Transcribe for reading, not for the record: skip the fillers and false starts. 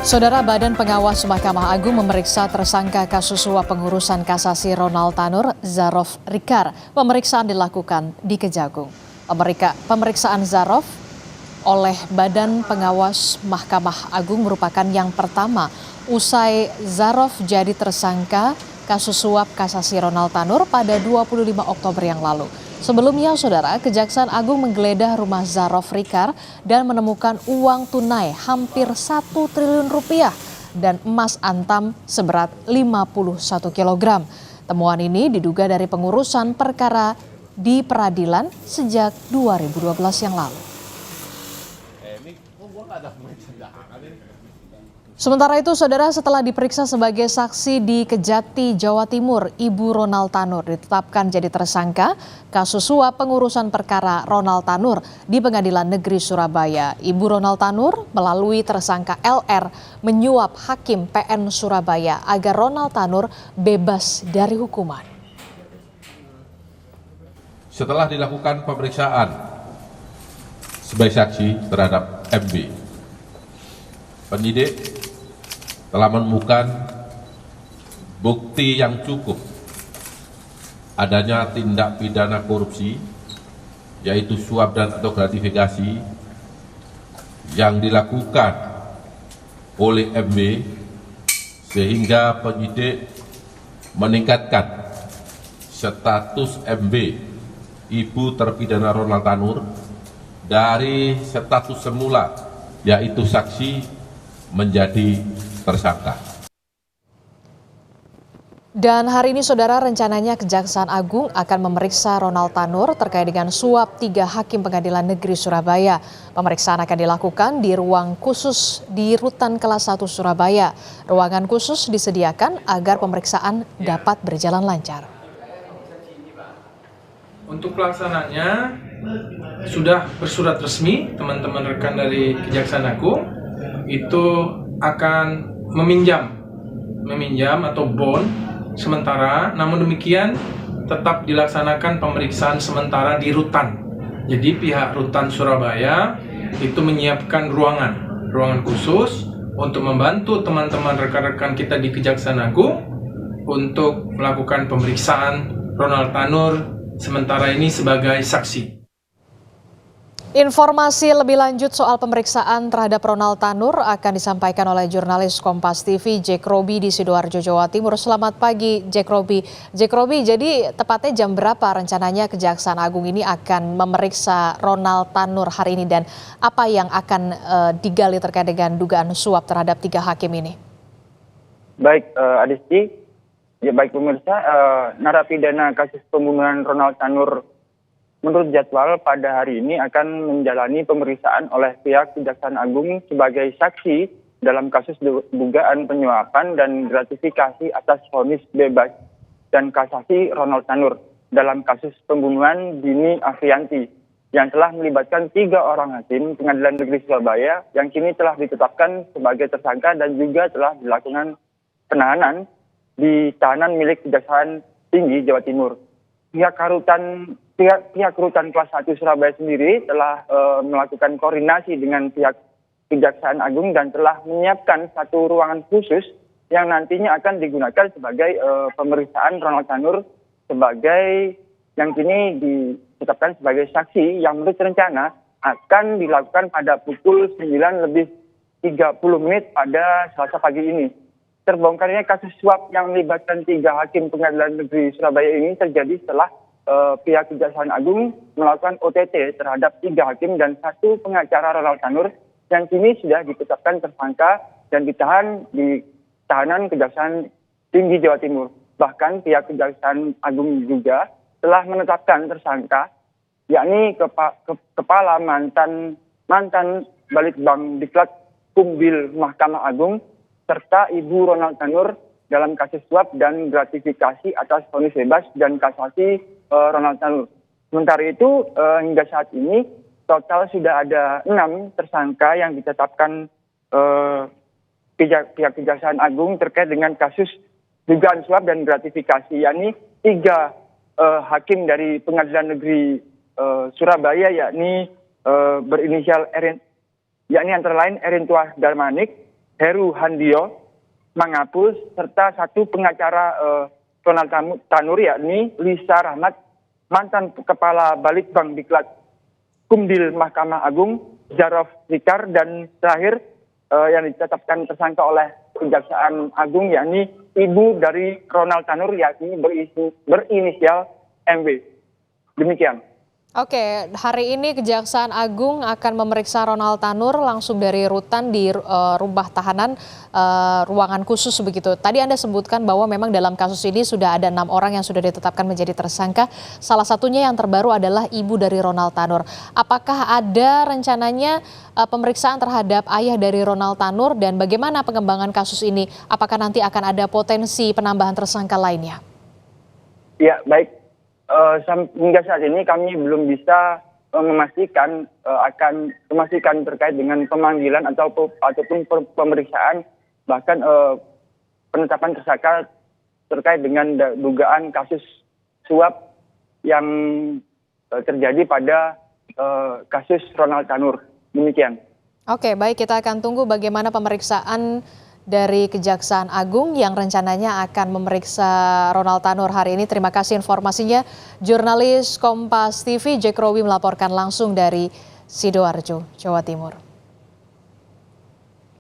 Saudara Badan Pengawas Mahkamah Agung memeriksa tersangka kasus suap pengurusan kasasi Ronald Tanur, Zarof Rikar. Pemeriksaan dilakukan di Kejagung. Pemeriksaan Zarof oleh Badan Pengawas Mahkamah Agung merupakan yang pertama usai Zarof jadi tersangka kasus suap kasasi Ronald Tanur pada 25 Oktober yang lalu. Sebelumnya, Saudara, Kejaksaan Agung menggeledah rumah Zarof Rikar dan menemukan uang tunai hampir 1 triliun rupiah dan emas antam seberat 51 kg. Temuan ini diduga dari pengurusan perkara di peradilan sejak 2012 yang lalu. Sementara itu, Saudara, setelah diperiksa sebagai saksi di Kejati, Jawa Timur, Ibu Ronald Tanur ditetapkan jadi tersangka kasus suap pengurusan perkara Ronald Tanur di Pengadilan Negeri Surabaya. Ibu Ronald Tanur melalui tersangka LR menyuap Hakim PN Surabaya agar Ronald Tanur bebas dari hukuman. Setelah dilakukan pemeriksaan sebagai saksi terhadap MB, penyidik telah menemukan bukti yang cukup adanya tindak pidana korupsi, yaitu suap dan atau gratifikasi yang dilakukan oleh MB, sehingga penyidik meningkatkan status MB, ibu terpidana Ronald Tanur, dari status semula yaitu saksi menjadi tersangka. Dan hari ini, Saudara, rencananya Kejaksaan Agung akan memeriksa Ronald Tanur terkait dengan suap 3 hakim Pengadilan Negeri Surabaya. Pemeriksaan akan dilakukan di ruang khusus di Rutan Kelas 1 Surabaya. Ruangan khusus disediakan agar pemeriksaan dapat berjalan lancar. Untuk pelaksananya sudah bersurat resmi, teman-teman rekan dari Kejaksaan Agung itu akan meminjam atau bond sementara, namun demikian tetap dilaksanakan pemeriksaan sementara di rutan. Jadi pihak Rutan Surabaya itu menyiapkan ruangan khusus untuk membantu teman-teman rekan-rekan kita di Kejaksaan Agung untuk melakukan pemeriksaan Ronald Tanur sementara ini sebagai saksi. Informasi lebih lanjut soal pemeriksaan terhadap Ronald Tanur akan disampaikan oleh jurnalis Kompas TV Jack Roby di Sidoarjo, Jawa Timur. Selamat pagi, Jack Roby. Jack Roby, jadi tepatnya jam berapa rencananya Kejaksaan Agung ini akan memeriksa Ronald Tanur hari ini dan apa yang akan digali terkait dengan dugaan suap terhadap 3 hakim ini? Baik, Adisti, ya baik pemirsa, narapidana kasus pembunuhan Ronald Tanur menurut jadwal pada hari ini akan menjalani pemeriksaan oleh pihak Kejaksaan Agung sebagai saksi dalam kasus dugaan penyuapan dan gratifikasi atas vonis bebas dan kasasi Ronald Tanur dalam kasus pembunuhan Dini Afrianti yang telah melibatkan 3 orang hakim Pengadilan Negeri Surabaya yang kini telah ditetapkan sebagai tersangka dan juga telah dilakukan penahanan di tahanan milik Kejaksaan Tinggi Jawa Timur. Pihak Rutan Kelas 1 Surabaya sendiri telah melakukan koordinasi dengan pihak Kejaksaan Agung dan telah menyiapkan 1 ruangan khusus yang nantinya akan digunakan sebagai pemeriksaan Ronald Tanur sebagai yang kini ditetapkan sebagai saksi yang menurut rencana akan dilakukan pada pukul 9:30 pada Selasa pagi ini. Terbongkarnya kasus suap yang melibatkan 3 hakim Pengadilan Negeri Surabaya ini terjadi setelah pihak Kejaksaan Agung melakukan OTT terhadap 3 hakim dan 1 pengacara Ronald Tanur yang kini sudah ditetapkan tersangka dan ditahan di tahanan Kejaksaan Tinggi Jawa Timur. Bahkan pihak Kejaksaan Agung juga telah menetapkan tersangka, yakni kepala mantan Balitbang Diklat Kumbil Mahkamah Agung serta Ibu Ronald Tanur dalam kasus suap dan gratifikasi atas vonis bebas dan kasasi Ronald Tanur. Sementara itu hingga saat ini total sudah ada 6 tersangka yang ditetapkan pihak Kejaksaan Agung terkait dengan kasus dugaan suap dan gratifikasi, yakni 3 hakim dari Pengadilan Negeri Surabaya, yakni berinisial yakni antara lain Erintuah Darmanik, Heru Handio Mangapul, serta satu pengacara Ronald Tanur, yakni Lisa Rahmat, mantan Kepala Balitbang Diklat Kumdil Mahkamah Agung Zarof Rikar, dan terakhir yang ditetapkan tersangka oleh Kejaksaan Agung yakni ibu dari Ronald Tanur, yakni berinisial MW. Demikian. Oke, hari ini Kejaksaan Agung akan memeriksa Ronald Tanur langsung dari rutan di rumah tahanan ruangan khusus begitu. Tadi Anda sebutkan bahwa memang dalam kasus ini sudah ada 6 orang yang sudah ditetapkan menjadi tersangka. Salah satunya yang terbaru adalah ibu dari Ronald Tanur. Apakah ada rencananya pemeriksaan terhadap ayah dari Ronald Tanur dan bagaimana pengembangan kasus ini? Apakah nanti akan ada potensi penambahan tersangka lainnya? Ya, baik. Hingga saat ini kami belum bisa memastikan terkait dengan pemanggilan ataupun pemeriksaan, bahkan penetapan tersangka terkait dengan dugaan kasus suap yang terjadi pada kasus Ronald Tanur. Demikian. Oke, baik, kita akan tunggu bagaimana pemeriksaan dari Kejaksaan Agung yang rencananya akan memeriksa Ronald Tanur hari ini. Terima kasih informasinya. Jurnalis Kompas TV Jack Rowi melaporkan langsung dari Sidoarjo, Jawa Timur.